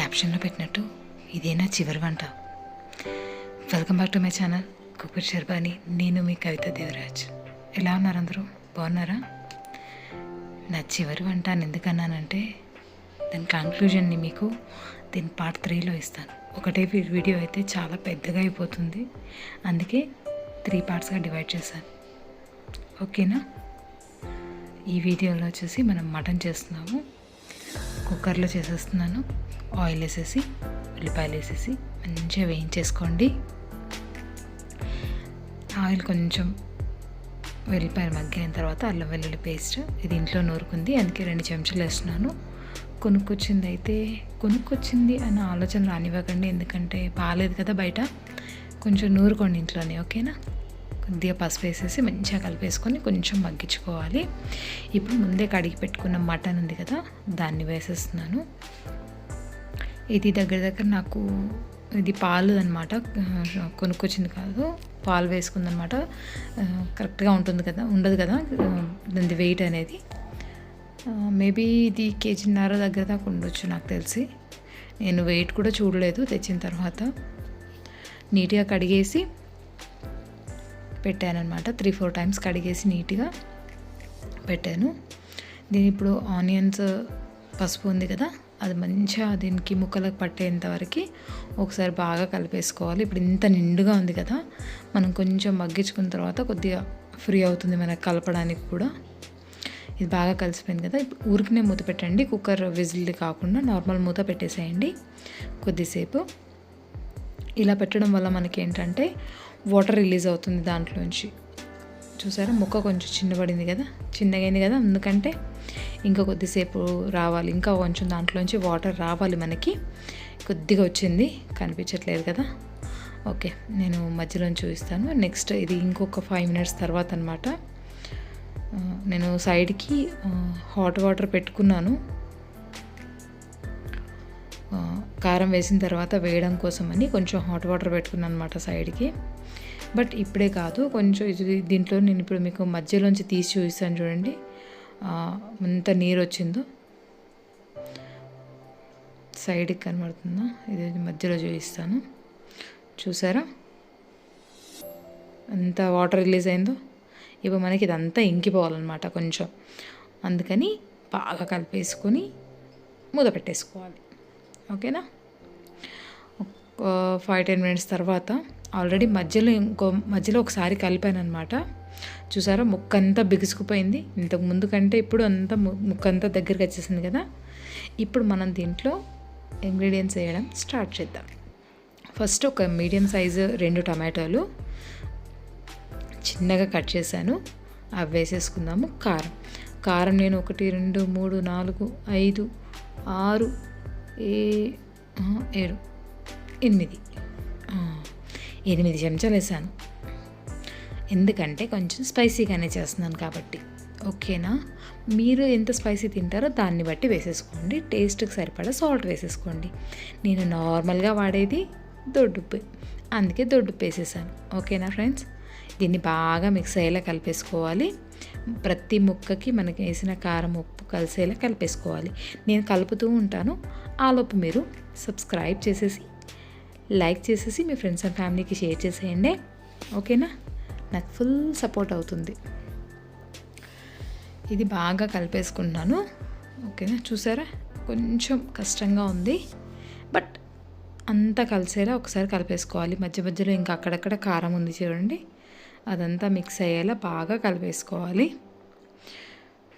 క్యాప్షన్లో పెట్టినట్టు ఇదేనా చివరి వంట. Welcome back to my channel cooker Sharbani. నేను మీ కవిత దేవరాజ్. ఎలా ఉన్నారు అందరూ? బాగున్నారా? నా చివరి వంట అని ఎందుకన్నానంటే దాని కంక్లూజన్ని మీకు దీని పార్ట్ 3లో ఇస్తాను. ఒకటే వీడియో అయితే చాలా పెద్దగా అయిపోతుంది, అందుకే 3 పార్ట్స్గా డివైడ్ చేశాను. ఓకేనా? ఈ వీడియోలో వచ్చేసి మనం మటన్ చేస్తున్నాము. కుక్కర్లో చేసేస్తున్నాను. ఆయిల్ వేసేసి ఉల్లిపాయలు వేసేసి మంచిగా వేయించేసుకోండి. ఆయిల్ కొంచెం వెల్లిపాయలు మగ్గిన తర్వాత అల్లం వెల్లుల్లి పేస్ట్, ఇది ఇంట్లో నూరుకుంది, అందుకే 2 చెంచాలు వేస్తున్నాను. కొనుక్కొచ్చింది అన్న ఆలోచన రానివ్వకండి, ఎందుకంటే బాగాలేదు కదా బయట. కొంచెం నూరుకోండి ఇంట్లోనే. ఓకేనా? కొద్దిగా పసుపు వేసేసి మంచిగా కలిపేసుకొని కొంచెం మగ్గించుకోవాలి. ఇప్పుడు ముందే కడిగి పెట్టుకున్న మటన్ ఉంది కదా, దాన్ని వేసేస్తున్నాను. ఇది దగ్గర నాకు ఇది పాలు అనమాట, కొనుక్కొచ్చింది కాదు, పాలు వేసుకుందనమాట. కరెక్ట్గా ఉంటుంది కదా, ఉండదు కదా దాని వెయిట్ అనేది. మేబీ ఇది 1.5 kg దగ్గర దాకా ఉండొచ్చు నాకు తెలిసి. నేను వెయిట్ కూడా చూడలేదు. తెచ్చిన తర్వాత నీట్గా కడిగేసి పెట్టాను అనమాట. 3-4 టైమ్స్ కడిగేసి నీట్గా పెట్టాను. దీని ఇప్పుడు ఆనియన్స్, పసుపు ఉంది కదా, అది మంచిగా దీనికి ముక్కలకు పట్టేంత వరకు ఒకసారి బాగా కలిపేసుకోవాలి. ఇప్పుడు ఇంత నిండుగా ఉంది కదా, మనం కొంచెం మగ్గించుకున్న తర్వాత కొద్దిగా ఫ్రీ అవుతుంది మనకు కలపడానికి కూడా. ఇది బాగా కలిసిపోయింది కదా. ఇప్పుడు ఊరికినే మూత పెట్టండి, కుక్కర్ విజిల్ కాకుండా నార్మల్ మూత పెట్టేసేయండి కొద్దిసేపు. ఇలా పెట్టడం వల్ల మనకి ఏంటంటే వాటర్ రిలీజ్ అవుతుంది దాంట్లోంచి. చూసారా, ముక్క కొంచెం చిన్నగా అయింది కదా, ఎందుకంటే ఇంకా కొద్దిసేపు రావాలి, ఇంకా కొంచెం దాంట్లోంచి వాటర్ రావాలి మనకి. కొద్దిగా వచ్చింది, కనిపించట్లేదు కదా. ఓకే, నేను మధ్యలోంచి చూపిస్తాను. నెక్స్ట్ ఇది ఇంకొక 5 minutes తర్వాత అనమాట. నేను సైడ్కి హాట్ వాటర్ పెట్టుకున్నాను, కారం వేసిన తర్వాత వేయడం కోసమని కొంచెం హాట్ వాటర్ పెట్టుకున్నాను అనమాట సైడ్కి. బట్ ఇప్పుడే కాదు, కొంచెం ఇది దీంట్లో నేను ఇప్పుడు మీకు మధ్యలోంచి తీసి చూపిస్తాను. చూడండి ఎంత నీరు వచ్చిందో. సైడ్కి కనబడుతుందా? ఇది మధ్యలో చూపిస్తాను. చూసారా ఎంత వాటర్ రిలీజ్ అయిందో? ఇప్పుడు మనకి ఇదంతా ఇంకిపోవాలన్నమాట కొంచెం, అందుకని బాగా కలిపేసుకొని మూత పెట్టేసుకోవాలి. ఓకేనా? 5-10 minutes తర్వాత ఆల్రెడీ మధ్యలో ఒకసారి కలిపాను అనమాట. చూసారా, ముక్క అంతా బిగుసుకుపోయింది. ఇంతకు ముందు కంటే ఇప్పుడు అంతా ముక్క అంతా దగ్గరికి వచ్చేసింది కదా. ఇప్పుడు మనం దీంట్లో ఇంగ్రీడియంట్స్ వేయడం స్టార్ట్ చేద్దాం. ఫస్ట్ ఒక మీడియం సైజు 2 టమాటాలు చిన్నగా కట్ చేశాను, అవి వేసేసుకుందాము. కారం నేను 1 2 3 4 5 6 7 8 చెంచాలు వేసాను, ఎందుకంటే కొంచెం స్పైసీగానే చేస్తున్నాను కాబట్టి. ఓకేనా? మీరు ఎంత స్పైసీ తింటారో దాన్ని బట్టి వేసేసుకోండి. టేస్ట్కి సరిపడా సాల్ట్ వేసేసుకోండి. నేను నార్మల్గా వాడేది దొడ్డుప్పు, అందుకే దొడ్డుప్పు వేసేసాను. ఓకేనా ఫ్రెండ్స్? దీన్ని బాగా మిక్స్ అయ్యేలా కలిపేసుకోవాలి. ప్రతి ముక్కకి మనకి వేసిన కారం ఉప్పు కలిసేలా కలిపేసుకోవాలి. నేను కలుపుతూ ఉంటాను. ఆలోపు మీరు సబ్స్క్రైబ్ చేసేసి, లైక్ చేసేసి మీ ఫ్రెండ్స్ అండ్ ఫ్యామిలీకి షేర్ చేసేయండి. ఓకేనా? నాకు ఫుల్ సపోర్ట్ అవుతుంది. ఇది బాగా కలిపేసుకుంటున్నాను. ఓకేనా? చూసారా, కొంచెం కష్టంగా ఉంది, బట్ అంతా కలిసేలా ఒకసారి కలిపేసుకోవాలి. మధ్యలో ఇంకా అక్కడక్కడ కారం ఉంది చూడండి, అదంతా మిక్స్ అయ్యేలా బాగా కలిపేసుకోవాలి.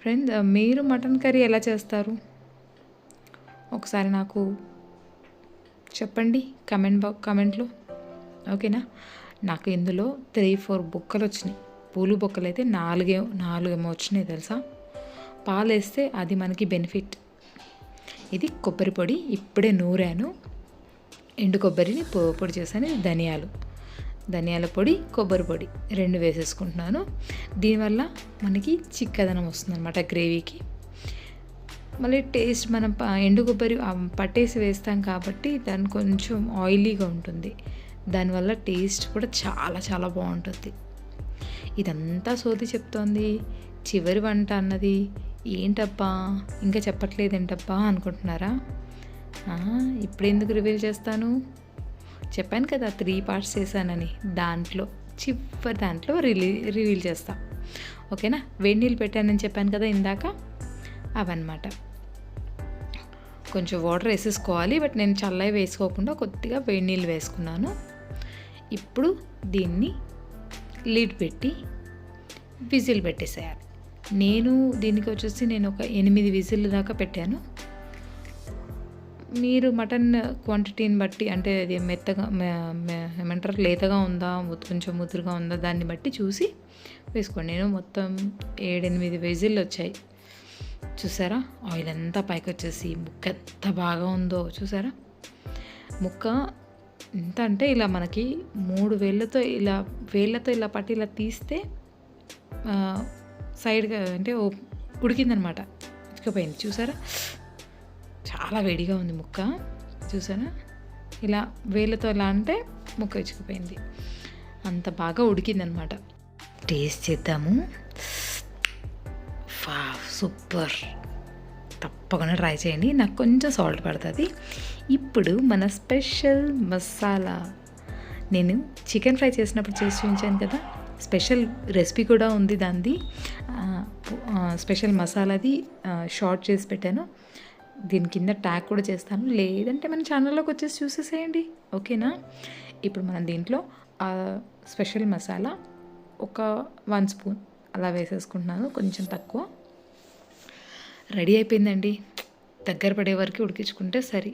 ఫ్రెండ్స్, మీరు మటన్ కర్రీ ఎలా చేస్తారు ఒకసారి నాకు చెప్పండి కమెంట్లో. ఓకేనా? నాకు ఇందులో 3-4 బొక్కలు వచ్చినాయి. పూలు బొక్కలు అయితే 4 ఏమో వచ్చినాయి తెలుసా. పాలు వేస్తే అది మనకి బెనిఫిట్. ఇది కొబ్బరి పొడి, ఇప్పుడే నూరాను. ఎండు కొబ్బరిని పొడి చేశాను. ఇది ధనియాల పొడి, కొబ్బరి పొడి 2 వేసేసుకుంటున్నాను. దీనివల్ల మనకి చిక్కదనం వస్తుంది అనమాట గ్రేవీకి. మళ్ళీ టేస్ట్ మనం ఎండు కొబ్బరి పట్టేసి వేస్తాం కాబట్టి దాని కొంచెం ఆయిలీగా ఉంటుంది, దానివల్ల టేస్ట్ కూడా చాలా చాలా బాగుంటుంది. ఇదంతా సోది చెప్తోంది, చివరి వంట అన్నది ఏంటబ్బా ఇంకా చెప్పట్లేదేంటబ్బా అనుకుంటున్నారా? ఆ, ఇప్పుడు ఎందుకు రివీల్ చేస్తాను, చెప్పాను కదా 3 పార్ట్స్ చేశానని, దాంట్లో చివరి దాంట్లో రివీల్ చేస్తా. ఓకేనా. వేడి నీళ్ళు పెట్టానని చెప్పాను కదా ఇందాక, అవన్నమాట. కొంచెం వాటర్ వేసేసుకోవాలి, బట్ నేను చల్లవి వేసుకోకుండా కొద్దిగా వేడి నీళ్ళు వేసుకున్నాను. ఇప్పుడు దీన్ని లిడ్ పెట్టి విజిల్ పెట్టేసేయాలి. దీనికి వచ్చేసి నేను ఒక 8 విజిల్ దాకా పెట్టాను. మీరు మటన్ క్వాంటిటీని బట్టి, అంటే అది మెత్తగా ఏమంటారు లేతగా ఉందా కొంచెం ముదురుగా ఉందా దాన్ని బట్టి చూసి వేసుకోండి. నేను మొత్తం 7-8 విజిల్లు వచ్చాయి. చూసారా ఆయిల్ అంతా పైకి వచ్చేసి ముక్క ఎంత బాగా ఉందో చూసారా. ముక్క ఎంత అంటే ఇలా మనకి 3 వేళ్ళతో ఇలా పట్టి ఇలా తీస్తే సైడ్గా అంటే ఉడికిందనమాట, ఉడికిపోయింది. చూసారా చాలా వేడిగా ఉంది ముక్క, చూసారా. ఇలా వేళ్ళతో ఎలా అంటే ముక్క ఇచ్చుకుపోయింది, అంత బాగా ఉడికిందనమాట. టేస్ట్ చేద్దాము. సూపర్, తప్పకుండా ట్రై చేయండి. నాకు కొంచెం సాల్ట్ పడుతుంది. ఇప్పుడు మన స్పెషల్ మసాలా, నేను చికెన్ ఫ్రై చేసినప్పుడు చేసి చూపించాను కదా, స్పెషల్ రెసిపీ కూడా ఉంది దానిది. స్పెషల్ మసాలాది షార్ట్ చేసి పెట్టాను, దీని కింద ట్యాగ్ కూడా చేస్తాను, లేదంటే మన ఛానల్లోకి వచ్చేసి చూసేసేయండి. ఓకేనా. ఇప్పుడు మనం దీంట్లో స్పెషల్ మసాలా ఒక 1 స్పూన్ అలా వేసేసుకుంటున్నాను, కొంచెం తక్కువ. రెడీ అయిపోయిందండి. దగ్గర పడే వరకు ఉడికించుకుంటే సరి.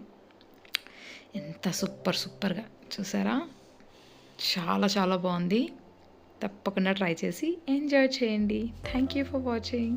ఎంత సూపర్గా చూసారా, చాలా చాలా బాగుంది. తప్పకుండా ట్రై చేసి ఎంజాయ్ చేయండి. Thank you for watching.